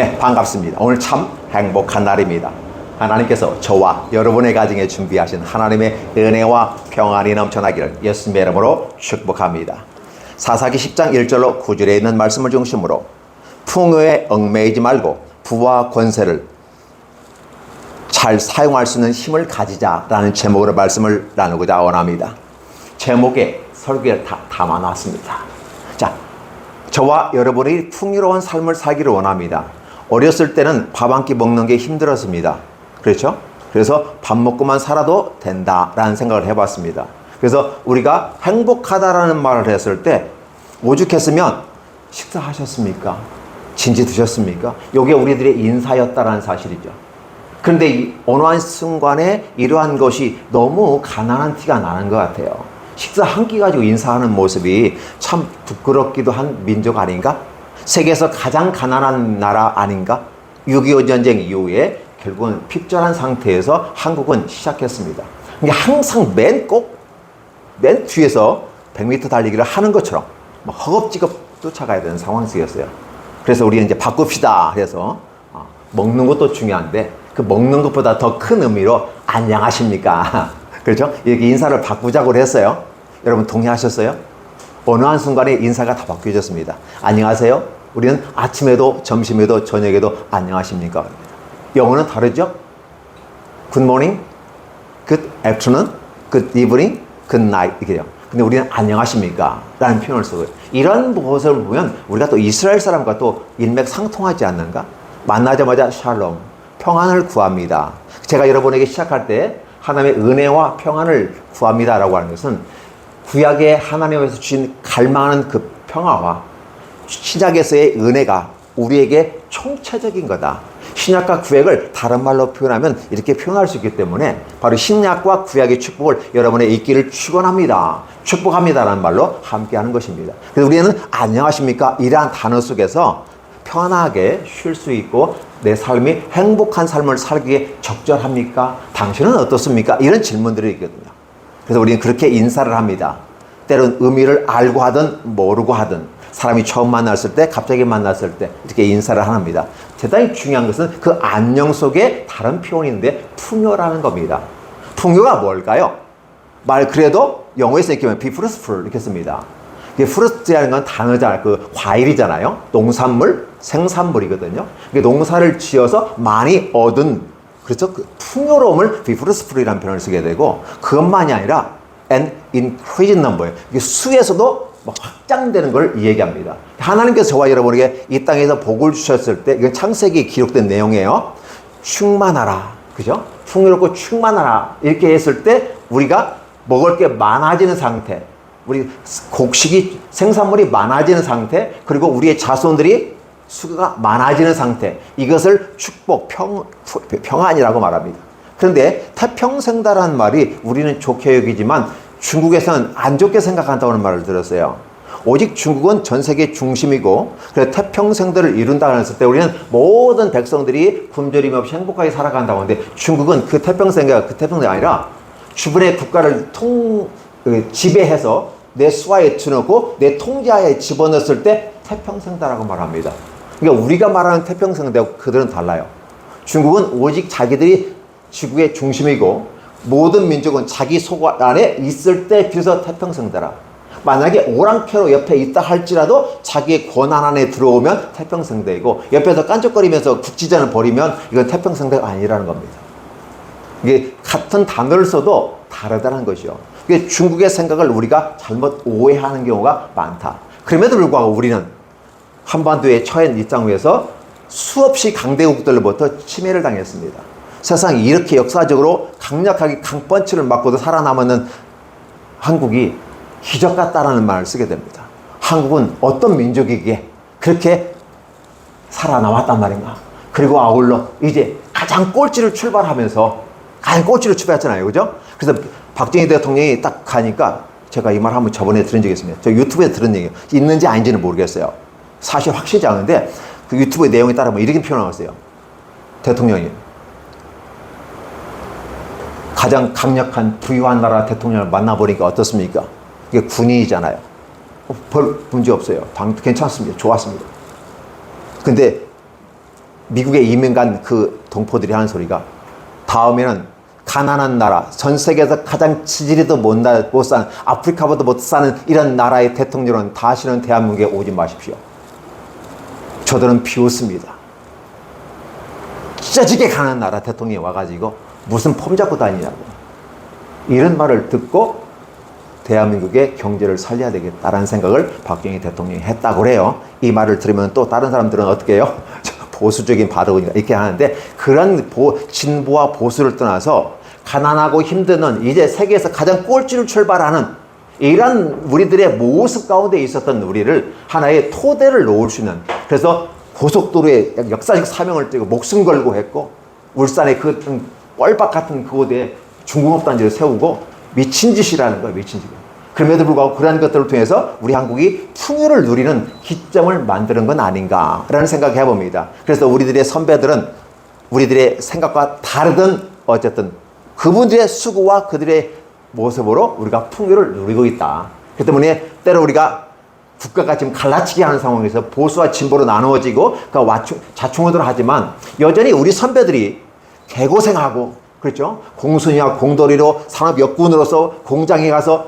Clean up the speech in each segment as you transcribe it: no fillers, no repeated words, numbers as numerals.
네, 반갑습니다. 오늘 참 행복한 날입니다. 하나님께서 저와 여러분의 가정에 준비하신 하나님의 은혜와 평안이 넘쳐나기를 예수님의 이름으로 축복합니다. 사사기 10장 1절로 9절에 있는 말씀을 중심으로 풍요에 얽매이지 말고 부와 권세를 잘 사용할 수 있는 힘을 가지자라는 제목으로 말씀을 나누고자 원합니다. 제목에 설교를 다 담아놨습니다. 자, 저와 여러분이 풍요로운 삶을 살기를 원합니다. 어렸을 때는 밥 한 끼 먹는 게 힘들었습니다. 그렇죠? 그래서 밥 먹고만 살아도 된다라는 생각을 해봤습니다. 그래서 우리가 행복하다라는 말을 했을 때 오죽했으면 식사하셨습니까? 진지 드셨습니까? 이게 우리들의 인사였다라는 사실이죠. 그런데 어느 한 순간에 이러한 것이 너무 가난한 티가 나는 것 같아요. 식사 한 끼 가지고 인사하는 모습이 참 부끄럽기도 한 민족 아닌가? 세계에서 가장 가난한 나라 아닌가? 6.25 전쟁 이후에 결국은 핍절한 상태에서 한국은 시작했습니다. 이게 항상 맨 뒤에서 100m 달리기를 하는 것처럼 허겁지겁 쫓아가야 되는 상황 속이었어요. 그래서 우리는 이제 바꿉시다 해서 먹는 것도 중요한데 그 먹는 것보다 더 큰 의미로 안녕하십니까? 그렇죠? 이렇게 인사를 바꾸자고 했어요. 여러분 동의하셨어요? 어느 한순간에 인사가 다 바뀌어졌습니다. 안녕하세요. 우리는 아침에도 점심에도 저녁에도 안녕하십니까? 영어는 다르죠? Good morning, good afternoon, good evening, good night 이렇게 돼요. 근데 우리는 안녕하십니까? 라는 표현을 쓰고요. 이런 모습을 보면 우리가 또 이스라엘 사람과 또 일맥상통하지 않는가? 만나자마자 샬롬, 평안을 구합니다. 제가 여러분에게 시작할 때 하나님의 은혜와 평안을 구합니다 라고 하는 것은 구약의 하나님에서 주신 갈망하는 그 평화와 신약에서의 은혜가 우리에게 총체적인 거다. 신약과 구약을 다른 말로 표현하면 이렇게 표현할 수 있기 때문에 바로 신약과 구약의 축복을 여러분의 있기를 축원합니다. 축복합니다라는 말로 함께 하는 것입니다. 그래서 우리는 안녕하십니까? 이러한 단어 속에서 편하게 쉴 수 있고 내 삶이 행복한 삶을 살기에 적절합니까? 당신은 어떻습니까? 이런 질문들이 있거든요. 그래서 우리는 그렇게 인사를 합니다. 때론 의미를 알고 하든 모르고 하든 사람이 처음 만났을 때 갑자기 만났을 때 이렇게 인사를 합니다. 대단히 중요한 것은 그 안녕 속에 다른 표현인데 풍요라는 겁니다. 풍요가 뭘까요? 그래도 영어에서 이렇게 be fruitful 이렇게 씁니다. fruit이라는 건 단어잖아요. 그 과일이잖아요. 농산물, 생산물이거든요. 농사를 지어서 많이 얻은 그렇죠? 그 풍요로움을 be fruitful이라는 표현을 쓰게 되고 그것만이 아니라 and increasing number 이게 수에서도 확장되는 걸 얘기합니다. 하나님께서 저와 여러분에게 이 땅에서 복을 주셨을 때 이건 창세기에 기록된 내용이에요. 충만하라. 그죠? 풍요롭고 충만하라. 이렇게 했을 때 우리가 먹을 게 많아지는 상태. 우리 곡식이 생산물이 많아지는 상태. 그리고 우리의 자손들이 수가 많아지는 상태. 이것을 축복, 평안이라고 말합니다. 그런데 태평생다라는 말이 우리는 좋게 여기지만 중국에서는 안 좋게 생각한다는 말을 들었어요. 오직 중국은 전 세계 중심이고 그래서 태평생들을 이룬다고 했을 때 우리는 모든 백성들이 굶주림 없이 행복하게 살아간다고 하는데 중국은 그 태평생이 아니라 주변의 국가를 지배해서 내 수하에 쳐넣고 내 통제하에 집어넣었을 때 태평생다라고 말합니다. 그러니까 우리가 말하는 태평생대하고 그들은 달라요. 중국은 오직 자기들이 지구의 중심이고 모든 민족은 자기 속 안에 있을 때 비로소 태평성대라. 만약에 오랑캐로 옆에 있다 할지라도 자기의 권한 안에 들어오면 태평성대이고 옆에서 깐족거리면서 국지전을 벌이면 이건 태평성대가 아니라는 겁니다. 이게 같은 단어를 써도 다르다는 것이요. 이게 중국의 생각을 우리가 잘못 오해하는 경우가 많다. 그럼에도 불구하고 우리는 한반도의 처한 이 땅 위에서 수없이 강대국들로부터 침해를 당했습니다. 세상이 이렇게 역사적으로 강력하게 강펀치를 맞고도 살아남았는 한국이 기적 같다라는 말을 쓰게 됩니다. 한국은 어떤 민족이기에 그렇게 살아남았단 말인가? 그리고 아울러 이제 가장 꼴찌를 출발했잖아요. 그죠? 그래서 박정희 대통령이 딱 가니까 제가 이 말 한번 저번에 들은 적이 있습니다. 저 유튜브에 들은 얘기 있는지 아닌지는 모르겠어요. 사실 확실하지 않은데 그 유튜브의 내용에 따르면 이렇게 표현하고 있어요. 대통령이 가장 강력한 부유한 나라 대통령을 만나보니까 어떻습니까? 이게 군인이잖아요. 별 문제 없어요. 괜찮습니다. 좋았습니다. 근데 미국에 이민 간 그 동포들이 하는 소리가 다음에는 가난한 나라, 전 세계에서 가장 지지리도 못 사는, 아프리카보다 못 사는 이런 나라의 대통령은 다시는 대한민국에 오지 마십시오. 저들은 비웃습니다. 찢어지게 가난한 나라 대통령이 와가지고 무슨 폼 잡고 다니냐고. 이런 말을 듣고 대한민국의 경제를 살려야 되겠다라는 생각을 박정희 대통령이 했다고 그래요. 이 말을 들으면 또 다른 사람들은 어떻게 해요? 보수적인 발언이니까 이렇게 하는데, 그런 진보와 보수를 떠나서 가난하고 힘드는 이제 세계에서 가장 꼴찌로 출발하는 이런 우리들의 모습 가운데 있었던 우리를 하나의 토대를 놓을 수 있는, 그래서 고속도로에 역사적 사명을 띠고 목숨 걸고 했고, 울산의 그 뻘박 같은 그곳에 중공업단지를 세우고 미친 짓이라는 거예요. 미친 짓. 그럼에도 불구하고 그러한 것들을 통해서 우리 한국이 풍요를 누리는 기점을 만드는 건 아닌가라는 생각을 해봅니다. 그래서 우리들의 선배들은 우리들의 생각과 다르던 어쨌든 그분들의 수고와 그들의 모습으로 우리가 풍요를 누리고 있다. 그 때문에 때로 우리가 국가가 지금 갈라치기 하는 상황에서 보수와 진보로 나누어지고 자충우돌 하지만 여전히 우리 선배들이 개고생하고, 그렇죠? 공순이와 공돌이로 산업역군으로서 공장에 가서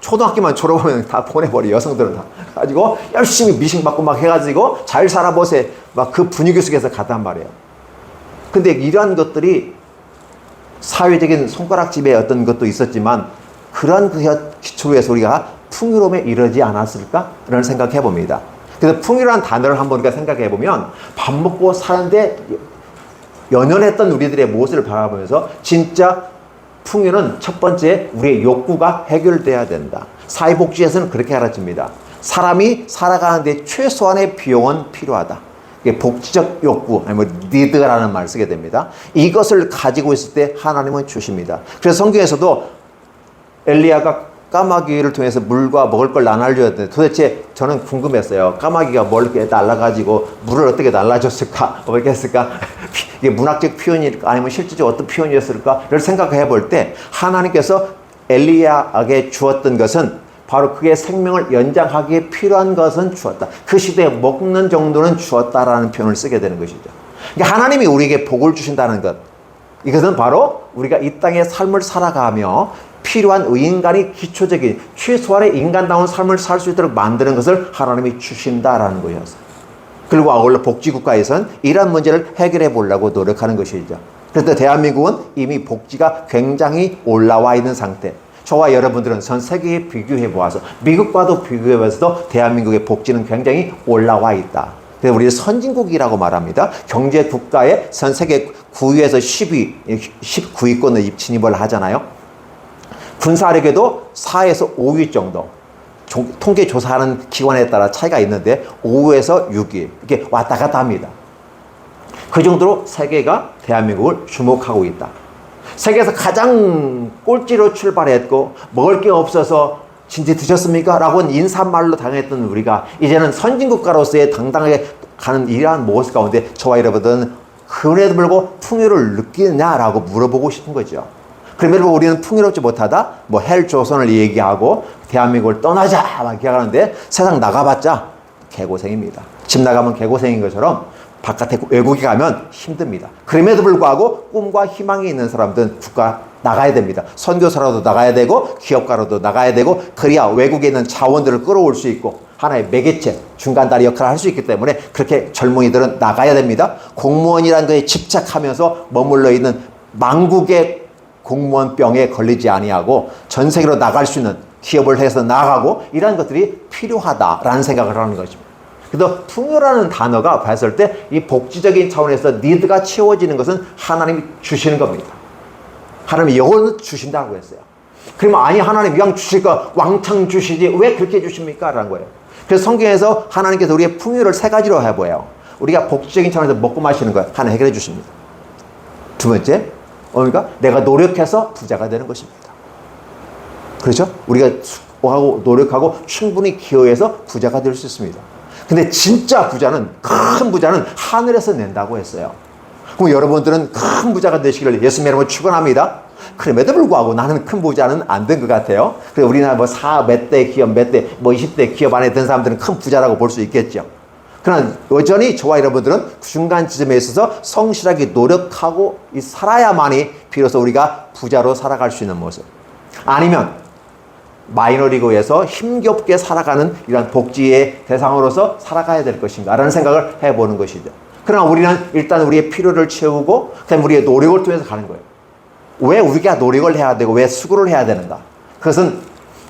초등학교만 졸업하면 다 보내버려. 여성들은 다 가지고 열심히 미싱받고 막 해가지고 잘 살아보세 막 그 분위기 속에서 갔단 말이에요. 근데 이러한 것들이 사회적인 손가락질의 어떤 것도 있었지만 그러한 그 기초로 해서 우리가 풍요로움에 이르지 않았을까? 라는 생각해 봅니다. 그래서 풍요라는 단어를 한번 우리가 생각해 보면 밥 먹고 사는데 연연했던 우리들의 모습을 바라보면서 진짜 풍요는 첫 번째 우리의 욕구가 해결돼야 된다. 사회복지에서는 그렇게 알아집니다. 사람이 살아가는데 최소한의 비용은 필요하다. 이게 복지적 욕구, 아니면 니드라는 말을 쓰게 됩니다. 이것을 가지고 있을 때 하나님은 주십니다. 그래서 성경에서도 엘리야가 까마귀를 통해서 물과 먹을 걸 나눠줘야 되는데, 도대체 저는 궁금했어요. 까마귀가 뭘 이렇게 날라가지고 물을 어떻게 날라줬을까? 어떻게 했을까? 이게 문학적 표현일까? 아니면 실질적으로 어떤 표현이었을까?를 생각해 볼 때 하나님께서 엘리야에게 주었던 것은 바로 그의 생명을 연장하기에 필요한 것은 주었다. 그 시대에 먹는 정도는 주었다라는 표현을 쓰게 되는 것이죠. 그러니까 하나님이 우리에게 복을 주신다는 것, 이것은 바로 우리가 이 땅의 삶을 살아가며 필요한 인간이 기초적인 최소한의 인간다운 삶을 살 수 있도록 만드는 것을 하나님이 주신다라는 것이었어요. 그리고 아울러 복지국가에서는 이러한 문제를 해결해 보려고 노력하는 것이죠. 그런데 대한민국은 이미 복지가 굉장히 올라와 있는 상태. 저와 여러분들은 전 세계에 비교해 보아서, 미국과도 비교해 보아서도 대한민국의 복지는 굉장히 올라와 있다. 그래서 우리는 선진국이라고 말합니다. 경제 국가의 전 세계 9위에서 10위, 19위권을 진입을 하잖아요. 군사력에도 4에서 5위 정도. 통계 조사하는 기관에 따라 차이가 있는데 5에서 6위 이렇게 왔다 갔다 합니다. 그 정도로 세계가 대한민국을 주목하고 있다. 세계에서 가장 꼴찌로 출발했고 먹을 게 없어서 진짜 드셨습니까? 라고 인사말로 당했던 우리가 이제는 선진국가로서의 당당하게 가는 이러한 모습 가운데 저와 여러분들은 그럼에도 불구하고 풍요를 느끼느냐라고 물어보고 싶은 거죠. 그러면 우리는 풍요롭지 못하다, 뭐 헬조선을 얘기하고 대한민국을 떠나자 막 얘기하는데 세상 나가봤자 개고생입니다. 집 나가면 개고생인 것처럼 바깥에 외국에 가면 힘듭니다. 그럼에도 불구하고 꿈과 희망이 있는 사람들은 국가 나가야 됩니다. 선교사로도 나가야 되고 기업가로도 나가야 되고, 그래야 외국에 있는 자원들을 끌어올 수 있고 하나의 매개체, 중간다리 역할을 할 수 있기 때문에 그렇게 젊은이들은 나가야 됩니다. 공무원이라는 것에 집착하면서 머물러 있는 망국의 공무원병에 걸리지 아니하고 전 세계로 나갈 수 있는 기업을 해서 나가고, 이러한 것들이 필요하다라는 생각을 하는 것입니다. 그래서 풍요라는 단어가 봤을 때 이 복지적인 차원에서 니드가 채워지는 것은 하나님이 주시는 겁니다. 하나님이 이걸 주신다고 했어요. 그러면 아니 하나님 그냥 주실까? 왕창 주시지 왜 그렇게 주십니까? 라는 거예요. 그래서 성경에서 하나님께서 우리의 풍요를 세 가지로 해보여요. 우리가 복지적인 차원에서 먹고 마시는 거 하나 해결해 주십니다. 두 번째, 그러니까 내가 노력해서 부자가 되는 것입니다. 그렇죠? 우리가 수고하고 노력하고 충분히 기여해서 부자가 될 수 있습니다. 근데 진짜 부자는, 큰 부자는 하늘에서 낸다고 했어요. 그럼 여러분들은 큰 부자가 되시기를 예수님 이름으로 축원합니다. 그럼에도 불구하고 나는 큰 부자는 안 된 것 같아요. 그래서 우리나라 뭐 몇 대 기업, 몇 대, 뭐 20대 기업 안에 든 사람들은 큰 부자라고 볼 수 있겠죠. 그러나 여전히 저와 여러분들은 중간 지점에 있어서 성실하게 노력하고 살아야만이 비로소 우리가 부자로 살아갈 수 있는 모습. 아니면 마이너리그에서 힘겹게 살아가는 이런 복지의 대상으로서 살아가야 될 것인가 라는 생각을 해보는 것이죠. 그러나 우리는 일단 우리의 필요를 채우고 그다음에 우리의 노력을 통해서 가는 거예요. 왜 우리가 노력을 해야 되고 왜 수고를 해야 되는가? 그것은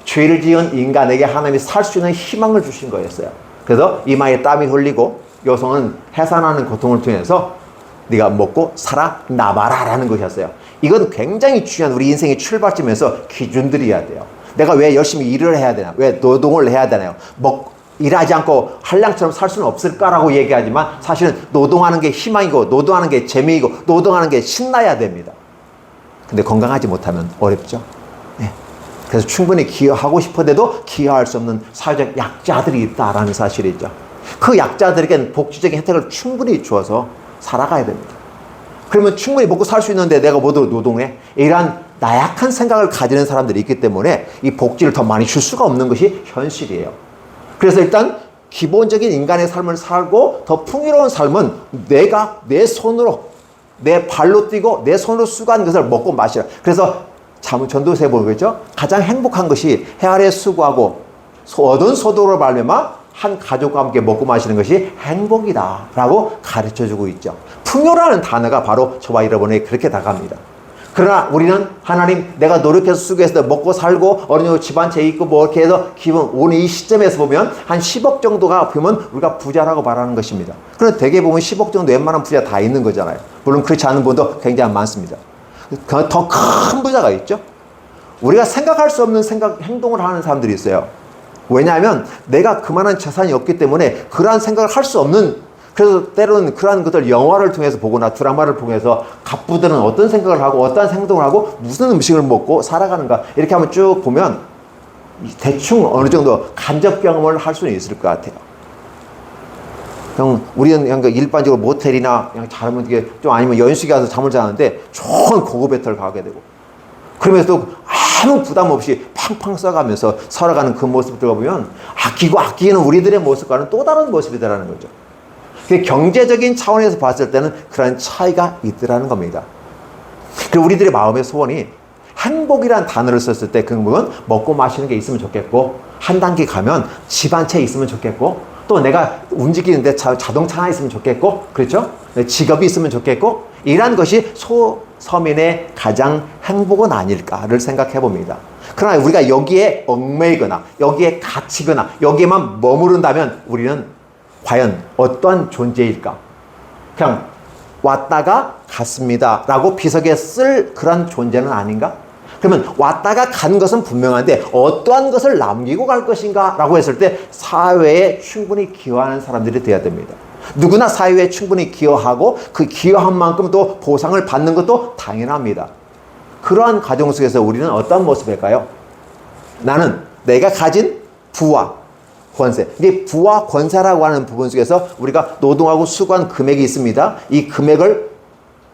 죄를 지은 인간에게 하나님이 살 수 있는 희망을 주신 거였어요. 그래서 이마에 땀이 흘리고 여성은 해산하는 고통을 통해서 네가 먹고 살아남아라 라는 것이었어요. 이건 굉장히 중요한 우리 인생의 출발점에서 기준들이어야 돼요. 내가 왜 열심히 일을 해야 되나? 왜 노동을 해야 되나요? 일하지 않고 한량처럼 살 수는 없을까라고 얘기하지만 사실은 노동하는 게 희망이고 노동하는 게 재미이고 노동하는 게 신나야 됩니다. 근데 건강하지 못하면 어렵죠. 네. 그래서 충분히 기여하고 싶어도 기여할 수 없는 사회적 약자들이 있다라는 사실이죠. 그 약자들에게는 복지적인 혜택을 충분히 주어서 살아가야 됩니다. 그러면 충분히 먹고 살 수 있는데 내가 뭐도 노동해? 이러한 나약한 생각을 가지는 사람들이 있기 때문에 이 복지를 더 많이 줄 수가 없는 것이 현실이에요. 그래서 일단 기본적인 인간의 삶을 살고 더 풍요로운 삶은 내가 내 손으로 내 발로 뛰고 내 손으로 수고한 것을 먹고 마시라. 그래서 전도서에 보겠죠. 가장 행복한 것이 해 아래 수고하고 얻은 소득으로 말미암아 한 가족과 함께 먹고 마시는 것이 행복이다 라고 가르쳐주고 있죠. 풍요라는 단어가 바로 저와 여러분에게 그렇게 다가갑니다. 그러나 우리는 하나님 내가 노력해서 수고해서 먹고 살고 어느 정도 집안채 있고 뭐 이렇게 해서 기본 오늘 이 시점에서 보면 한 10억 정도가 보면 우리가 부자라고 말하는 것입니다. 그런데 대개 보면 10억 정도 웬만한 부자 다 있는 거잖아요. 물론 그렇지 않은 분도 굉장히 많습니다. 더 큰 부자가 있죠. 우리가 생각할 수 없는 행동을 하는 사람들이 있어요. 왜냐하면 내가 그만한 재산이 없기 때문에 그러한 생각을 할 수 없는, 그래서 때로는 그러한 것들 영화를 통해서 보거나 드라마를 통해서 갑부들은 어떤 생각을 하고 어떤 행동을 하고 무슨 음식을 먹고 살아가는가 이렇게 한번 쭉 보면 대충 어느 정도 간접 경험을 할 수는 있을 것 같아요. 우리는 그냥 일반적으로 모텔이나 그냥 잘하면 이게 좀 아니면 연식에 가서 잠을 자는데 좋은 고급 호텔을 가게 되고 그러면서 또 아무 부담 없이 팡팡 써가면서 살아가는 그 모습들을 보면 아끼고 아끼는 우리들의 모습과는 또 다른 모습이다라는 거죠. 경제적인 차원에서 봤을 때는 그런 차이가 있더라는 겁니다. 그리고 우리들의 마음의 소원이 행복이란 단어를 썼을 때 그건 먹고 마시는 게 있으면 좋겠고 한 단계 가면 집 한 채 있으면 좋겠고 또 내가 움직이는데 자동차 하나 있으면 좋겠고 그렇죠? 직업이 있으면 좋겠고 이런 것이 소서민의 가장 행복은 아닐까를 생각해 봅니다. 그러나 우리가 여기에 얽매이거나 여기에 갇히거나 여기에만 머무른다면 우리는 과연 어떠한 존재일까? 그냥 왔다가 갔습니다 라고 비석에 쓸 그런 존재는 아닌가? 그러면 왔다가 간 것은 분명한데 어떠한 것을 남기고 갈 것인가 라고 했을 때 사회에 충분히 기여하는 사람들이 되어야 됩니다. 누구나 사회에 충분히 기여하고 그 기여한 만큼 또 보상을 받는 것도 당연합니다. 그러한 과정 속에서 우리는 어떤 모습일까요? 나는 내가 가진 부와 권세. 이게 부와 권세라고 하는 부분 속에서 우리가 노동하고 수고한 금액이 있습니다. 이 금액을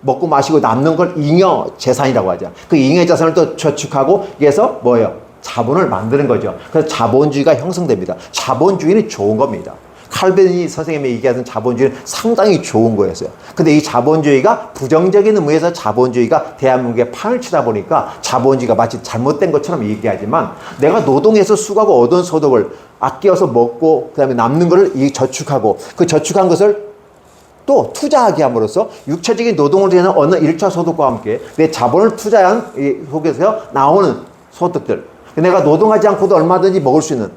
먹고 마시고 남는 걸 잉여 재산이라고 하죠. 그 잉여 재산을 또 저축하고 그래서 뭐예요? 자본을 만드는 거죠. 그래서 자본주의가 형성됩니다. 자본주의는 좋은 겁니다. 칼빈이 선생님이 얘기하던 자본주의는 상당히 좋은 거였어요. 근데 이 자본주의가 부정적인 의미에서 자본주의가 대한민국에 판을 치다 보니까 자본주의가 마치 잘못된 것처럼 얘기하지만 내가 노동해서 수고하고 얻은 소득을 아껴서 먹고 그 다음에 남는 것을 저축하고 그 저축한 것을 또 투자하게 함으로써 육체적인 노동을 위한 어느 1차 소득과 함께 내 자본을 투자한 이 속에서 나오는 소득들 내가 노동하지 않고도 얼마든지 먹을 수 있는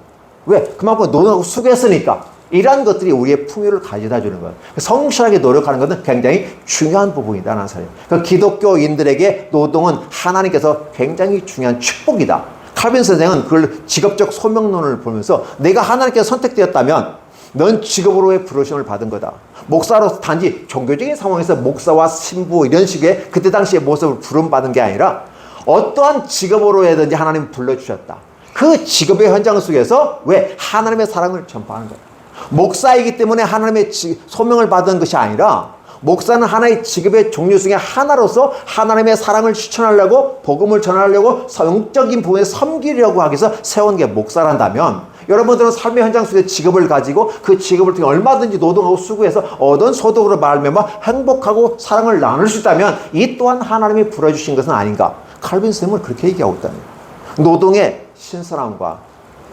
왜? 그만큼 노동하고 수고했으니까 이러한 것들이 우리의 풍요를 가져다 주는 거예요. 성실하게 노력하는 것은 굉장히 중요한 부분이다라는 사실이에요. 그러니까 기독교인들에게 노동은 하나님께서 굉장히 중요한 축복이다. 칼빈 선생은 그걸 직업적 소명론을 보면서 내가 하나님께서 선택되었다면 넌 직업으로의 부르심을 받은 거다. 목사로 단지 종교적인 상황에서 목사와 신부 이런 식의 그때 당시의 모습을 부름받은 게 아니라 어떠한 직업으로 해든지 하나님 불러주셨다. 그 직업의 현장 속에서 왜 하나님의 사랑을 전파하는 거야. 목사이기 때문에 하나님의 소명을 받은 것이 아니라 목사는 하나의 직업의 종류 중에 하나로서 하나님의 사랑을 추천하려고 복음을 전하려고 영적인 부분에 섬기려고 하기 위해서 세운 게 목사란다면 여러분들은 삶의 현장 속에 직업을 가지고 그 직업을 통해 얼마든지 노동하고 수고해서 얻은 소득으로 말미암아 행복하고 사랑을 나눌 수 있다면 이 또한 하나님이 불어주신 것은 아닌가. 칼빈 쌤은 그렇게 얘기하고 있다는 거예요. 노동의 신선함과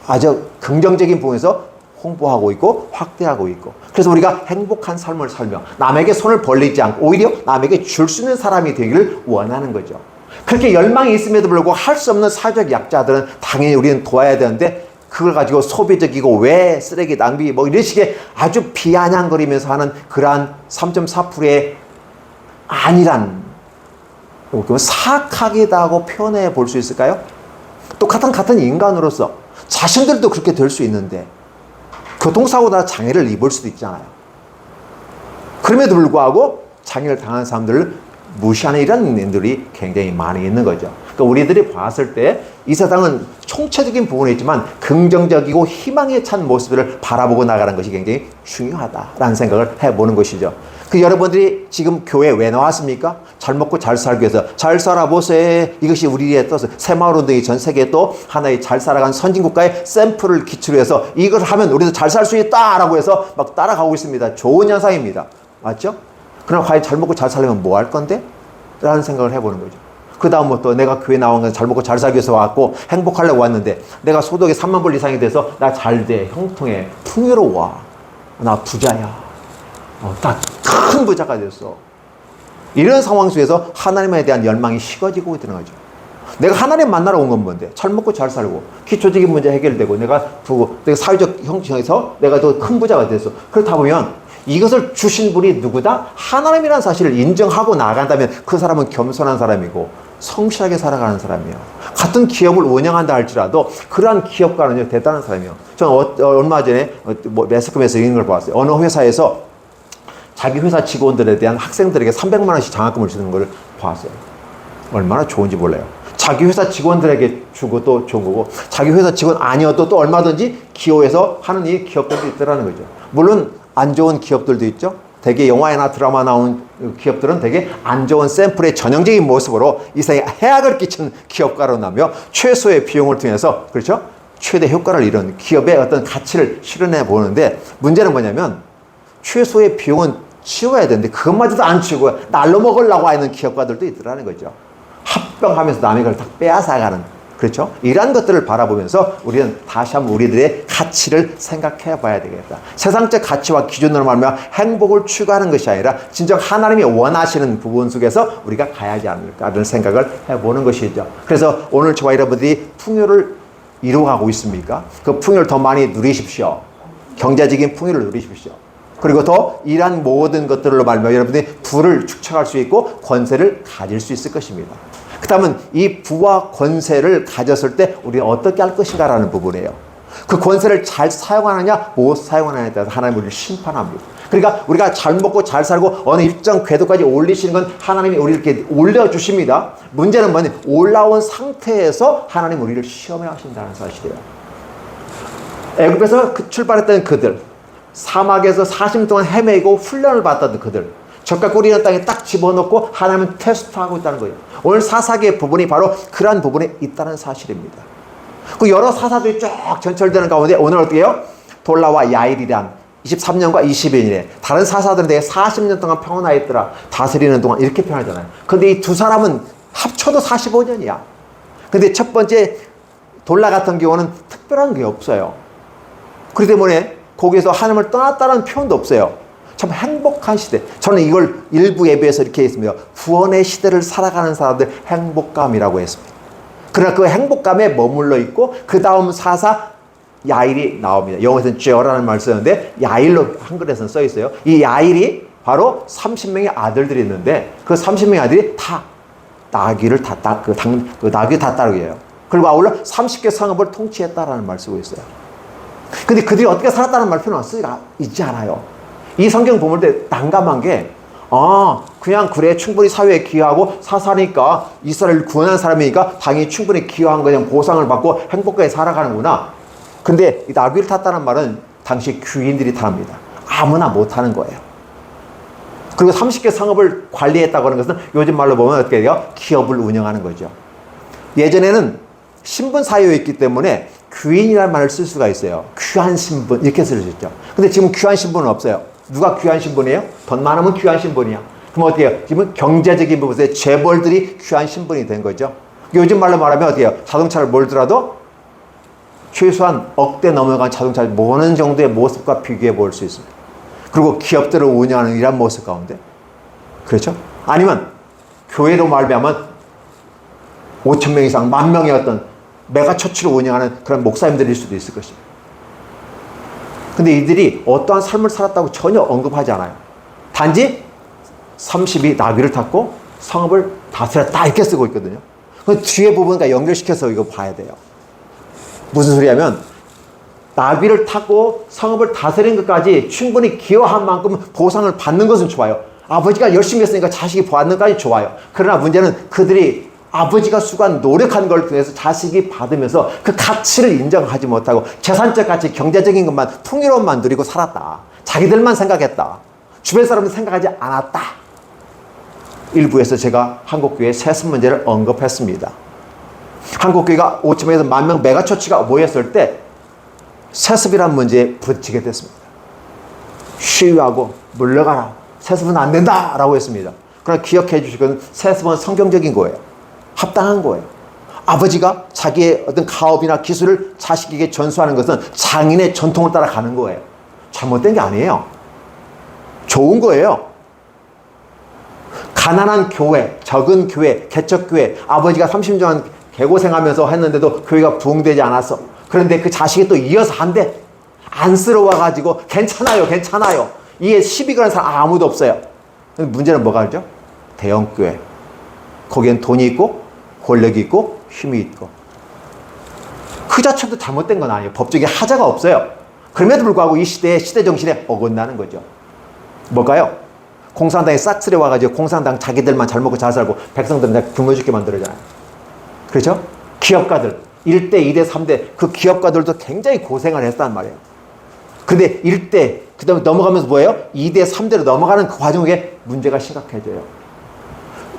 아주 긍정적인 부분에서 홍보하고 있고 확대하고 있고, 그래서 우리가 행복한 삶을 살며 남에게 손을 벌리지 않고 오히려 남에게 줄 수 있는 사람이 되기를 원하는 거죠. 그렇게 열망이 있음에도 불구하고 할 수 없는 사회적 약자들은 당연히 우리는 도와야 되는데 그걸 가지고 소비적이고 왜 쓰레기 낭비 뭐 이런 식의 아주 비아냥거리면서 하는 그러한 3.4%의 아니란 사악하기다고 표현해 볼 수 있을까요? 또 같은 인간으로서 자신들도 그렇게 될 수 있는데 교통사고나 장애를 입을 수도 있잖아요. 그럼에도 불구하고 장애를 당한 사람들을 무시하는 이런 일들이 굉장히 많이 있는 거죠. 그러니까 우리들이 봤을 때 이 세상은 총체적인 부분이 있지만 긍정적이고 희망에 찬 모습을 바라보고 나가는 것이 굉장히 중요하다라는 생각을 해보는 것이죠. 그 여러분들이 지금 교회 왜 나왔습니까? 잘 먹고 잘 살기 위해서. 잘 살아보세요. 이것이 우리의 또 새마을운동이 전 세계에 또 하나의 잘 살아간 선진국가의 샘플을 기초로 해서 이걸 하면 우리도 잘 살 수 있다라고 해서 막 따라가고 있습니다. 좋은 현상입니다. 맞죠? 그럼 과연 잘 먹고 잘 살려면 뭐 할 건데? 라는 생각을 해보는 거죠. 그 다음 또 내가 교회 나온 건 잘 먹고 잘 살기 위해서 왔고 행복하려고 왔는데 내가 소득이 3만 불 이상이 돼서 나 잘 돼, 형통해, 풍요로워, 나 부자야, 딱 큰 부자가 됐어. 이런 상황 속에서 하나님에 대한 열망이 식어지고 있는 거죠. 내가 하나님 만나러 온 건 뭔데? 잘 먹고 잘 살고 기초적인 문제 해결되고 내가 사회적 형성에서 내가 더 큰 부자가 됐어. 그렇다 보면 이것을 주신 분이 누구다? 하나님이라는 사실을 인정하고 나간다면 그 사람은 겸손한 사람이고 성실하게 살아가는 사람이에요. 같은 기업을 운영한다 할지라도 그러한 기업가는 대단한 사람이에요. 저는 얼마 전에 매스컴에서 이런 걸 봤어요. 어느 회사에서 자기 회사 직원들에 대한 학생들에게 300만 원씩 장학금을 주는 걸 봤어요. 얼마나 좋은지 몰라요. 자기 회사 직원들에게 주고 또 좋은 거고 자기 회사 직원 아니어도 또 얼마든지 기호해서 하는 이 기업들도 있더라는 거죠. 물론 안 좋은 기업들도 있죠. 되게 영화나 드라마 나오는 기업들은 되게 안 좋은 샘플의 전형적인 모습으로 이 세상에 해악을 끼치는 기업가로 나며 최소의 비용을 통해서 그렇죠? 최대 효과를 이룬 기업의 어떤 가치를 실현해 보는데 문제는 뭐냐면 최소의 비용은 치워야 되는데 그것마저도 안 치우고 날로 먹으려고 하는 기업가들도 있더라는 거죠. 합병하면서 남의 걸 다 빼앗아가는 그렇죠? 이러한 것들을 바라보면서 우리는 다시 한번 우리들의 가치를 생각해 봐야 되겠다. 세상적 가치와 기준으로 말하면 행복을 추구하는 것이 아니라 진정 하나님이 원하시는 부분 속에서 우리가 가야지 않을까라는 생각을 해보는 것이죠. 그래서 오늘 저와 여러분들이 풍요를 이루어가고 있습니까? 그 풍요를 더 많이 누리십시오. 경제적인 풍요를 누리십시오. 그리고 더 이러한 모든 것들로 말하면 여러분들이 부를 축적할 수 있고 권세를 가질 수 있을 것입니다. 그 다음은 이 부와 권세를 가졌을 때 우리는 어떻게 할 것인가라는 부분이에요. 그 권세를 잘 사용하느냐 못 사용하느냐에 따라서 하나님이 우리를 심판합니다. 그러니까 우리가 잘 먹고 잘 살고 어느 일정 궤도까지 올리시는 건 하나님이 우리를 이렇게 올려주십니다. 문제는 뭐냐, 올라온 상태에서 하나님 우리를 시험해 하신다는 사실이에요. 애굽에서 출발했던 그들, 사막에서 40년 동안 헤매고 훈련을 받았던 그들, 젖과 꿀이 있는 땅에 딱 집어넣고 하나님은 테스트하고 있다는 거예요. 오늘 사사기의 부분이 바로 그러한 부분에 있다는 사실입니다. 그 여러 사사들이 쫙 전철되는 가운데 오늘 어떻게 해요? 돌라와 야일이란 23년과 20년에 다른 사사들은 되게 40년 동안 평온하에 있더라. 다스리는 동안 이렇게 표현하잖아요. 근데 이 두 사람은 합쳐도 45년이야. 근데 첫 번째 돌라 같은 경우는 특별한 게 없어요. 그렇기 때문에 거기에서 하나님을 떠났다는 표현도 없어요. 참 행복한 시대. 저는 이걸 일부 예배에서 이렇게 했습니다. 구원의 시대를 살아가는 사람들 행복감이라고 했습니다. 그러나 그 행복감에 머물러 있고 그 다음 사사 야일이 나옵니다. 영어에서는 쥐어라는 말을 쓰는데 야일로 한글에서는 써 있어요. 이 야일이 바로 30명의 아들들이 있는데 그 30명의 아들이 다 나귀를 다 따르게 해요. 그리고 아울러 30개 성읍을 통치했다라는 말을 쓰고 있어요. 근데 그들이 어떻게 살았다는 말표는 있지 않아요. 이 성경 보면 때 난감한 게 그냥 그래 충분히 사회에 기여하고 사사니까 이스라엘을 구원한 사람이니까 당연히 충분히 기여한 그냥 보상을 받고 행복하게 살아가는구나. 근데 이 나귀를 탔다는 말은 당시 귀인들이 탑니다. 아무나 못 하는 거예요. 그리고 30개 성읍을 관리했다고 하는 것은 요즘 말로 보면 어떻게 돼요? 기업을 운영하는 거죠. 예전에는 신분 사회였기 때문에 귀인이라는 말을 쓸 수가 있어요. 귀한 신분 이렇게 쓸 수 있죠. 근데 지금 귀한 신분은 없어요. 누가 귀한 신분이에요? 돈 많으면 귀한 신분이야. 그럼 어떻게 해요? 지금 경제적인 부분에서 재벌들이 귀한 신분이 된 거죠. 요즘 말로 말하면 어떻게 해요? 자동차를 몰더라도 최소한 억대 넘어간 자동차를 모는 정도의 모습과 비교해 볼 수 있습니다. 그리고 기업들을 운영하는 이런 모습 가운데. 그렇죠? 아니면 교회로 말하면 5천 명 이상, 10,000명의 어떤 메가처치를 운영하는 그런 목사님들일 수도 있을 것입니다. 근데 이들이 어떠한 삶을 살았다고 전혀 언급하지 않아요. 단지 30이 나귀를 탔고 성읍을 다스렸다 이렇게 쓰고 있거든요. 그 뒤에 부분과 연결시켜서 이거 봐야 돼요. 무슨 소리냐면 나귀를 타고 성읍을 다스린 것까지 충분히 기여한 만큼 보상을 받는 것은 좋아요. 아버지가 열심히 했으니까 자식이 받는 것까지 좋아요. 그러나 문제는 그들이 아버지가 수고한 노력한 걸 통해서 자식이 받으면서 그 가치를 인정하지 못하고 재산적 가치, 경제적인 것만 풍요로움만 누리고 살았다. 자기들만 생각했다. 주변 사람들 생각하지 않았다. 일부에서 제가 한국교회 세습 문제를 언급했습니다. 한국교회가 5천명에서 10,000명 메가처치가 모였을 때 세습이라는 문제에 부딪히게 됐습니다. 시위하고 물러가라. 세습은 안 된다 라고 했습니다. 그러나 기억해 주시건 세습은 성경적인 거예요. 합당한 거예요. 아버지가 자기의 어떤 가업이나 기술을 자식에게 전수하는 것은 장인의 전통을 따라가는 거예요. 잘못된 게 아니에요. 좋은 거예요. 가난한 교회, 적은 교회, 개척교회, 아버지가 30년 동안 개고생하면서 했는데도 교회가 부흥되지 않았어. 그런데 그 자식이 또 이어서 한대. 안쓰러워가지고 괜찮아요, 괜찮아요. 이게 시비 거는 사람 아무도 없어요. 근데 문제는 뭐가 알죠? 대형교회. 거기엔 돈이 있고 권력이 있고 힘이 있고. 그 자체도 잘못된 건 아니에요. 법적인 하자가 없어요. 그럼에도 불구하고 이 시대의 시대 정신에 어긋나는 거죠. 뭘까요? 공산당이 싹쓸이 와가지고 공산당 자기들만 잘 먹고 잘 살고 백성들은 다 굶어 죽게 만들어잖아요. 그렇죠? 기업가들 1대, 2대, 3대 그 기업가들도 굉장히 고생을 했단 말이에요. 근데 1대 그 다음에 넘어가면서 뭐예요? 2대, 3대로 넘어가는 그 과정에 문제가 심각해져요.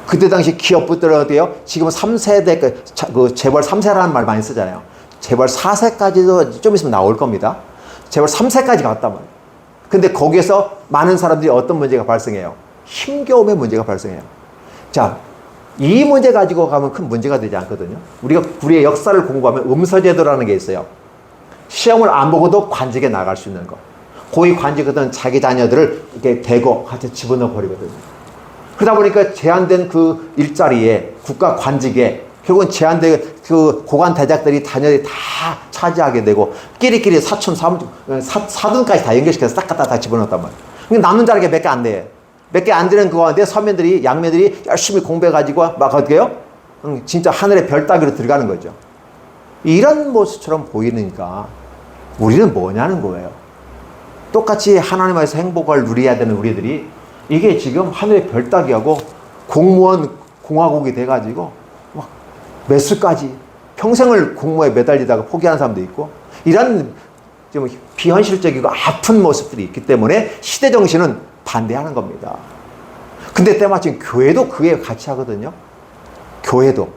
그때 당시 기업부들은 어때요? 지금 3세대, 그 재벌 3세라는 말 많이 쓰잖아요. 재벌 4세까지도 좀 있으면 나올 겁니다. 재벌 3세까지 갔단 말이에요. 근데 거기에서 많은 사람들이 어떤 문제가 발생해요? 힘겨움의 문제가 발생해요. 자, 이 문제 가지고 가면 큰 문제가 되지 않거든요. 우리가 우리의 역사를 공부하면 음서제도라는 게 있어요. 시험을 안 보고도 관직에 나갈 수 있는 거. 고위 관직이든 자기 자녀들을 이렇게 대고 같이 집어넣어 버리거든요. 그러다 보니까 제한된 그 일자리에 국가 관직에 결국은 제한된 그 고관 대작들이 자녀들이 다 차지하게 되고 끼리끼리 사촌, 사돈까지 다 연결시켜서 딱 갖다 다 집어넣었단 말이에요. 그러니까 남는 자리가 몇 개 안 돼. 몇 개 안 되는 그 가운데 서면들이, 양면들이 열심히 공부해가지고 막 어떻게 해요? 진짜 하늘의 별 따기로 들어가는 거죠. 이런 모습처럼 보이니까 우리는 뭐냐는 거예요. 똑같이 하나님 안에서 행복을 누려야 되는 우리들이 이게 지금 하늘의 별 따기하고 공무원 공화국이 돼가지고 막 몇 수까지 평생을 공무에 매달리다가 포기하는 사람도 있고 이런 좀 비현실적이고 아픈 모습들이 있기 때문에 시대 정신은 반대하는 겁니다. 근데 때마침 교회도 그에 같이 하거든요. 교회도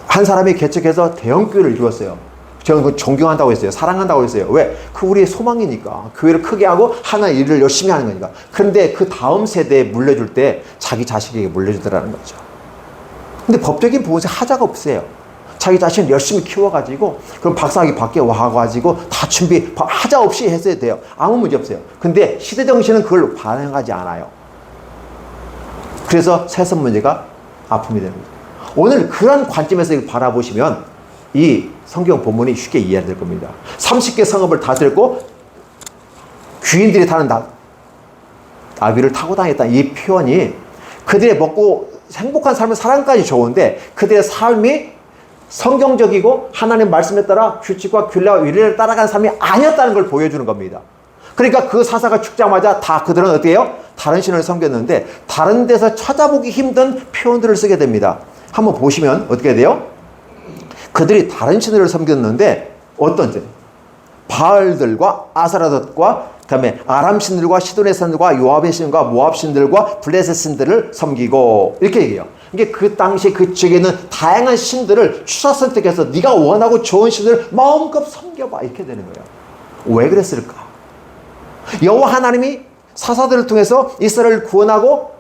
한 사람이 개척해서 대형교회를 이루었어요. 저는 그 존경한다고 했어요. 사랑한다고 했어요. 왜? 그 우리의 소망이니까. 교회를 크게 하고 하나의 일을 열심히 하는 거니까. 그런데 그 다음 세대에 물려줄 때 자기 자식에게 물려주더라는 거죠. 근데 법적인 부분에서 하자가 없어요. 자기 자신을 열심히 키워가지고 그럼 박사학위 밖에 와가지고 다 준비 하자 없이 했어야 돼요. 아무 문제 없어요. 근데 시대정신은 그걸 반영하지 않아요. 그래서 세습 문제가 아픔이 되는 거죠. 오늘 그런 관점에서 바라보시면 이 성경 본문이 쉽게 이해될 겁니다. 30개 성읍을 다스렸고 귀인들이 타는 나귀를 타고 다녔다. 이 표현이 그들의 먹고 행복한 삶을 살아가기까지 좋은데 그들의 삶이 성경적이고 하나님 말씀에 따라 규칙과 균례와 위례를 따라가는 삶이 아니었다는 걸 보여주는 겁니다. 그러니까 그 사사가 죽자마자 다 그들은 어떻게 해요? 다른 신을 섬겼는데 다른 데서 찾아보기 힘든 표현들을 쓰게 됩니다. 한번 보시면 어떻게 돼요? 그들이 다른 신을 섬겼는데 어떤 신? 바알들과 아사라돗과 그다음에 아람 신들과 시돈의 신들과 요압의 신과 모압 신들과 블레셋 신들을 섬기고 이렇게 얘기해요. 이게 그 당시 그 지역에 있는 다양한 신들을 추사 선택해서 네가 원하고 좋은 신들을 마음껏 섬겨봐 이렇게 되는 거예요. 왜 그랬을까? 여호와 하나님이 사사들을 통해서 이스라엘을 구원하고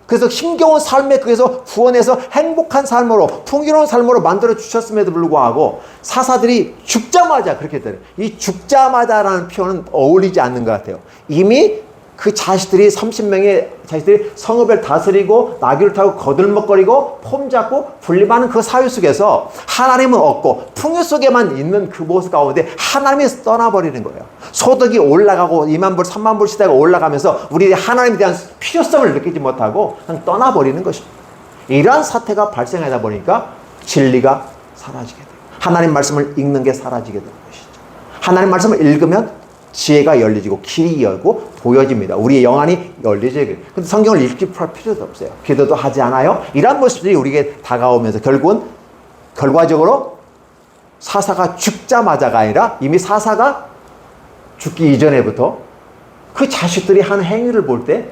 그래서 힘겨운 삶에 그래서 구원해서 행복한 삶으로 풍요로운 삶으로 만들어 주셨음에도 불구하고 사사들이 죽자마자 그렇게 되는 이 죽자마자라는 표현은 어울리지 않는 것 같아요. 이미 그 자식들이 30명의 자식들이 성읍을 다스리고 나귀를 타고 거들먹거리고 폼 잡고 분림하는 그 사회 속에서 하나님은 없고 풍요 속에만 있는 그 모습 가운데 하나님이 떠나버리는 거예요. 소득이 올라가고 2만 불, 3만 불 시대가 올라가면서 우리들이 하나님에 대한 필요성을 느끼지 못하고 그냥 떠나버리는 것입니다. 이러한 사태가 발생하다 보니까 진리가 사라지게 돼요. 하나님 말씀을 읽는 게 사라지게 되는 것이죠. 하나님 말씀을 읽으면 지혜가 열리지고 길이 열고 보여집니다. 우리의 영안이 열리지. 근데 성경을 읽기 필요도 없어요. 기도도 하지 않아요. 이런 모습들이 우리에게 다가오면서 결국은 결과적으로 사사가 죽자마자가 아니라 이미 사사가 죽기 이전에부터 그 자식들이 한 행위를 볼 때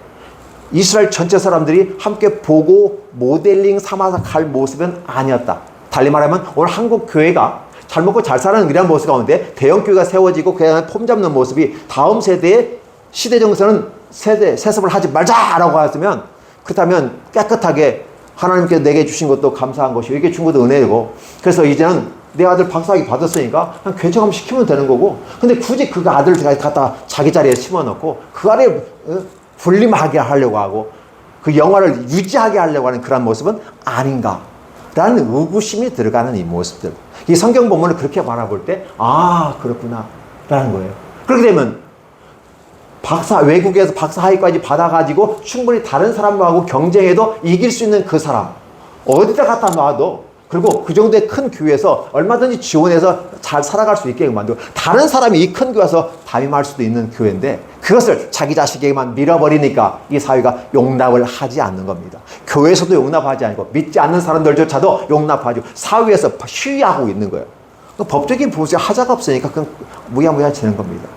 이스라엘 전체 사람들이 함께 보고 모델링 삼아서 갈 모습은 아니었다. 달리 말하면 오늘 한국 교회가 잘 먹고 잘 사는 이런 모습 가운데 대형교회가 세워지고 그 안에 폼 잡는 모습이 다음 세대의 시대 정서는 세습을 하지 말자라고 하시면 그렇다면 깨끗하게 하나님께 내게 주신 것도 감사한 것이고 이게 준 것도 은혜고 그래서 이제는 내 아들 박사학위 받았으니까 그냥 개척하면 시키면 되는 거고 근데 굳이 그 아들을 갖다 자기 자리에 심어놓고 그 아래 분림하게 하려고 하고 그 영화를 유지하게 하려고 하는 그런 모습은 아닌가 라는 의구심이 들어가는 이 모습들 이 성경 본문을 그렇게 바라볼 때 아 그렇구나 라는 거예요. 그렇게 되면 외국에서 박사학위까지 받아가지고 충분히 다른 사람하고 경쟁해도 이길 수 있는 그 사람 어디다 갖다 놔도 그리고 그 정도의 큰 교회에서 얼마든지 지원해서 잘 살아갈 수 있게 만들고 다른 사람이 이 큰 교회에서 담임할 수도 있는 교회인데 그것을 자기 자식에게만 밀어버리니까 이 사회가 용납을 하지 않는 겁니다. 교회에서도 용납하지 않고 믿지 않는 사람들조차도 용납하지 사회에서 시위하고 있는 거예요. 법적인 부분에 하자가 없으니까 그냥 무야무야지는 겁니다.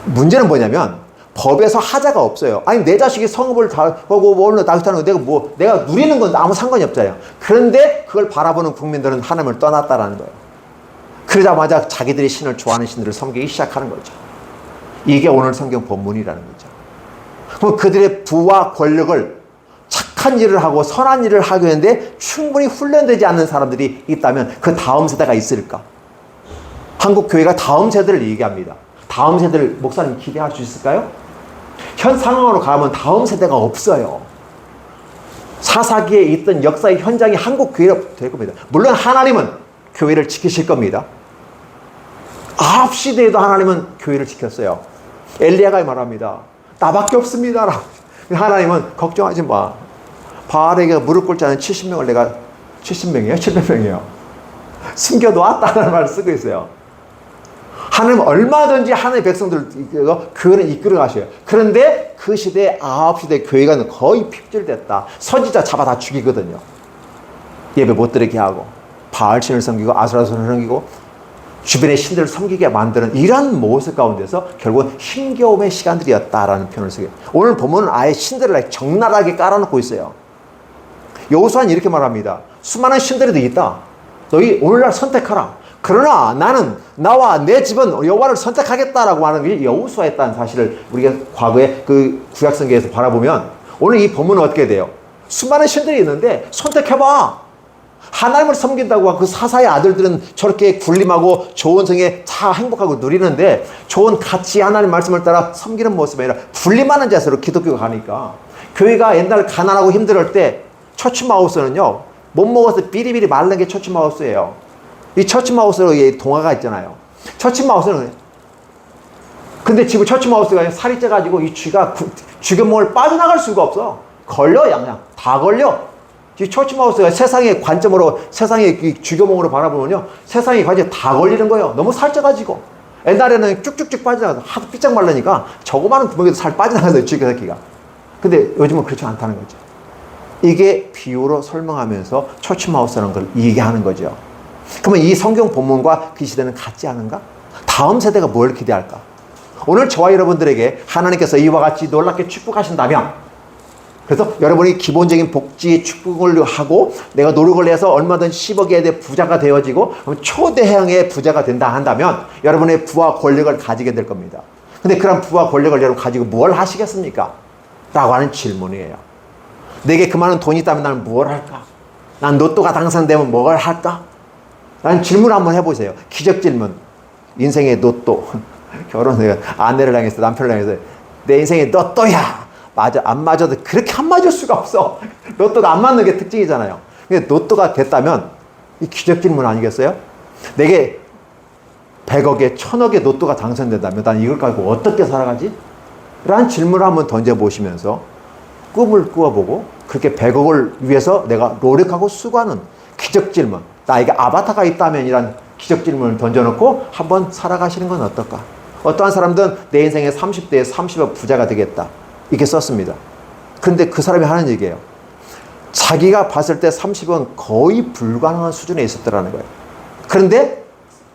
문제는 뭐냐면 법에서 하자가 없어요. 아니 내 자식이 성읍을 다 하고 오늘 나귀타는 거 내가 누리는 건 아무 상관이 없잖아요. 그런데 그걸 바라보는 국민들은 하나님을 떠났다라는 거예요. 그러자마자 자기들이 신을 좋아하는 신들을 섬기기 시작하는 거죠. 이게 오늘 성경 본문이라는 거죠. 그럼 그들의 부와 권력을 착한 일을 하고 선한 일을 하게 하는데 충분히 훈련되지 않는 사람들이 있다면 그 다음 세대가 있을까? 한국 교회가 다음 세대를 얘기합니다. 다음 세대를 목사님 기대할 수 있을까요? 현 상황으로 가면 다음 세대가 없어요. 사사기에 있던 역사의 현장이 한국 교회로 될 겁니다. 물론 하나님은 교회를 지키실 겁니다. 아합 시대에도 하나님은 교회를 지켰어요. 엘리야가 말합니다. 나밖에 없습니다. 하나님은 걱정하지 마. 바알에게 무릎 꿇지 않은 70명을 내가 70명이에요? 700명이에요. 숨겨놓았다는 말을 쓰고 있어요. 하나님 얼마든지 하나님의 백성들을 교회를 이끌어 가셔요. 그런데 그 시대에 아합 시대 교회가 거의 핍절됐다. 선지자 잡아 다 죽이거든요. 예배 못 드리게 하고 바알신을 섬기고 아수라신을 섬기고 주변의 신들을 섬기게 만드는 이런 모습 가운데서 결국은 힘겨움의 시간들이었다라는 표현을 쓰게. 오늘 보면 아예 신들을 적나라하게 깔아놓고 있어요. 여호수아는 이렇게 말합니다. 수많은 신들이 있다. 너희 오늘날 선택하라. 그러나 나는 나와 내 집은 여호와를 선택하겠다라고 하는 게 여호수아였다는 사실을 우리가 과거에 그 구약성경에서 바라보면 오늘 이 본문은 어떻게 돼요? 수많은 신들이 있는데 선택해봐. 하나님을 섬긴다고 하고 그 사사의 아들들은 저렇게 군림하고 좋은 성에 다 행복하고 누리는데 좋은 가치 하나님 말씀을 따라 섬기는 모습이 아니라 군림하는 자세로 기독교가 가니까 교회가 옛날 가난하고 힘들 때 처치마우스는요 못 먹어서 비리비리 마른 게 처치마우스예요. 이 처치마우스로 동화가 있잖아요. 처치마우스는 근데 지금 처치마우스가 살이 쪄가지고 이 쥐가 쥐구멍을 빠져나갈 수가 없어. 걸려 양양 다 걸려. 이 처치마우스가 세상의 관점으로 세상의 쥐구멍으로 바라보면요 세상의 관점에 다 걸리는 거예요. 너무 살쪄가지고 옛날에는 쭉쭉쭉 빠져나가서 하도 삐쩍 말라니까 저거만한 구멍에도 살 빠져나가서 쥐 새끼가. 근데 요즘은 그렇지 않다는 거죠. 이게 비유로 설명하면서 처치마우스라는 걸 얘기하는 거죠. 그러면 이 성경 본문과 그 시대는 같지 않은가? 다음 세대가 뭘 기대할까? 오늘 저와 여러분들에게 하나님께서 이와 같이 놀랍게 축복하신다면 그래서 여러분이 기본적인 복지 축복을 하고 내가 노력을 해서 얼마든지 10억에 대해 부자가 되어지고 초대형의 부자가 된다 한다면 여러분의 부와 권력을 가지게 될 겁니다. 근데 그런 부와 권력을 여러분 가지고 뭘 하시겠습니까? 라고 하는 질문이에요. 내게 그 많은 돈이 있다면 나는 뭘 할까? 난 로또가 당선되면 뭘 할까? 라는 질문을 한번 해보세요. 기적 질문. 인생의 로또. 결혼해요. 아내를 향해서 남편을 향해서 내 인생의 로또야. 맞아. 안 맞아도 그렇게 안 맞을 수가 없어. 로또가 안 맞는 게 특징이잖아요. 근데 로또가 됐다면 이 기적 질문 아니겠어요? 내게 100억에 1000억의 로또가 당선된다면 난 이걸 가지고 어떻게 살아가지? 라는 질문을 한번 던져보시면서 꿈을 꾸어보고 그렇게 100억을 위해서 내가 노력하고 수고하는 기적 질문, 나에게 아바타가 있다면 이란 기적 질문을 던져놓고 한번 살아가시는 건 어떨까? 어떠한 사람들은 내 인생에 30대에 30억 부자가 되겠다 이렇게 썼습니다. 그런데 그 사람이 하는 얘기예요. 자기가 봤을 때 30억은 거의 불가능한 수준에 있었더라는 거예요. 그런데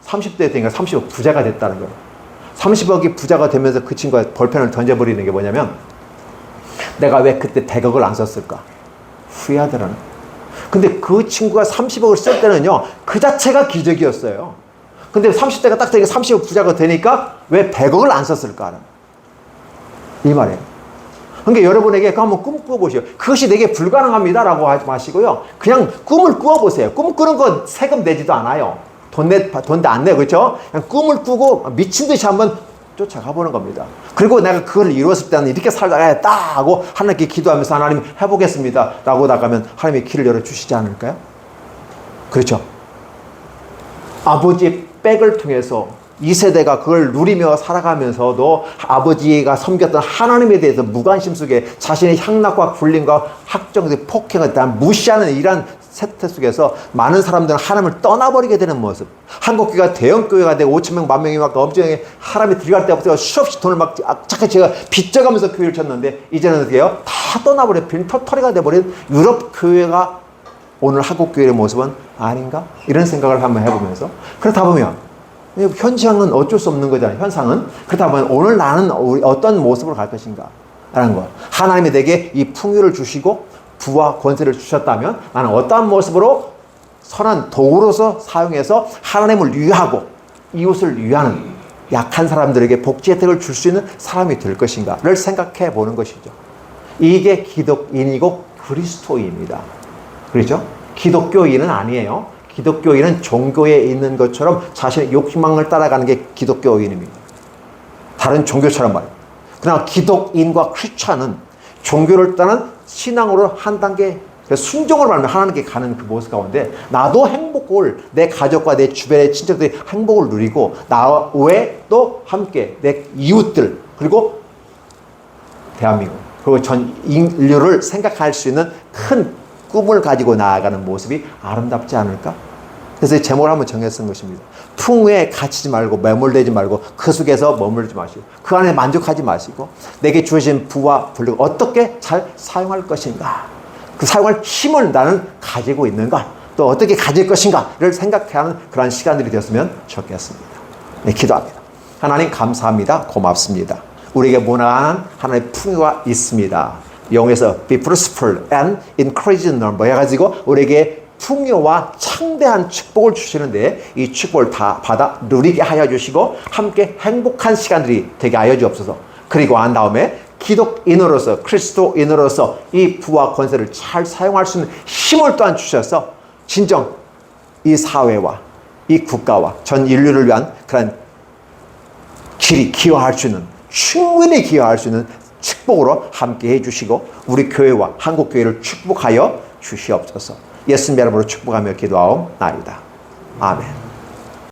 30대 되니까 30억 부자가 됐다는 거예요. 30억이 부자가 되면서 그 친구가 볼펜을 던져버리는 게 뭐냐면 내가 왜 그때 100억을 안 썼을까? 후회하더라는 거예요. 근데 그 친구가 30억을 쓸 때는요, 그 자체가 기적이었어요. 근데 30대가 딱 되니까 30억 부자가 되니까 왜 100억을 안 썼을까? 이 말이에요. 그러니까 여러분에게 한번 꿈 꾸어보시오. 그것이 내게 불가능합니다라고 하지 마시고요. 그냥 꿈을 꾸어보세요. 꿈 꾸는 건 세금 내지도 않아요. 돈도 안 내요. 그렇죠? 그냥 꿈을 꾸고 미친 듯이 한번 쫓아가 보는 겁니다. 그리고 내가 그걸 이루었을 때는 이렇게 살다가 딱 하고 하나님께 기도하면서 하나님 해보겠습니다 라고 나가면 하나님이 길을 열어주시지 않을까요? 그렇죠? 아버지의 백을 통해서 2세대가 그걸 누리며 살아가면서도 아버지가 섬겼던 하나님에 대해서 무관심 속에 자신의 향락과 굴림과 학정의 폭행에 대한 무시하는 이러한 세태 속에서 많은 사람들은 하나님을 떠나버리게 되는 모습. 한국교회가 대형교회가 되고 5,000명, 10,000명이 막 엄청나게 하나님이 들어갈 때부터 수없이 돈을 막 착착 제가 빚져가면서 교회를 쳤는데 이제는 어떻게 해요? 다 떠나버려 빈털터리가 돼버린 유럽 교회가 오늘 한국교회의 모습은 아닌가? 이런 생각을 한번 해보면서 그렇다 보면 현상은 어쩔 수 없는 거잖아요. 현상은. 그렇다 보면 오늘 나는 어떤 모습으로 갈 것인가? 라는 거. 하나님이 내게 이 풍요를 주시고 부와 권세를 주셨다면 나는 어떠한 모습으로 선한 도구로서 사용해서 하나님을 위하고 이웃을 위하는 약한 사람들에게 복지 혜택을 줄 수 있는 사람이 될 것인가를 생각해 보는 것이죠. 이게 기독인이고 그리스도인입니다. 그렇죠? 기독교인은 아니에요. 기독교인은 종교에 있는 것처럼 자신의 욕망을 따라가는 게 기독교인입니다. 다른 종교처럼 말이에요. 그러나 기독인과 크리스찬은 종교를 떠난 신앙으로 한 단계 순종을 말하면 하나님께 가는 그 모습 가운데 나도 행복을 내 가족과 내 주변의 친척들이 행복을 누리고 나 외에 또 함께 내 이웃들 그리고 대한민국 그리고 전 인류를 생각할 수 있는 큰 꿈을 가지고 나아가는 모습이 아름답지 않을까? 그래서 이 제목을 한번 정해 쓴 것입니다. 풍요에 갇히지 말고 매몰되지 말고 그 속에서 머물지 마시고 그 안에 만족하지 마시고 내게 주어진 부와 권력을 어떻게 잘 사용할 것인가 그 사용할 힘을 나는 가지고 있는가 또 어떻게 가질 것인가를 생각하는 그런 시간들이 되었으면 좋겠습니다. 네, 기도합니다. 하나님 감사합니다. 고맙습니다. 우리에게 무한한 하나님의 풍요가 있습니다. 영어에서 be prosperous and increase in number 해가지고 우리에게 풍요와 창대한 축복을 주시는데 이 축복을 다 받아 누리게 하여 주시고 함께 행복한 시간들이 되게 하여 주옵소서. 그리고 한 다음에 기독인으로서 그리스도인으로서 이 부와 권세를 잘 사용할 수 있는 힘을 또한 주셔서 진정 이 사회와 이 국가와 전 인류를 위한 그런 길이 기여할 수 있는 충분히 기여할 수 있는 축복으로 함께 해주시고 우리 교회와 한국교회를 축복하여 주시옵소서. 예수님 이름으로 축복하며 기도하옵나이다. 아멘.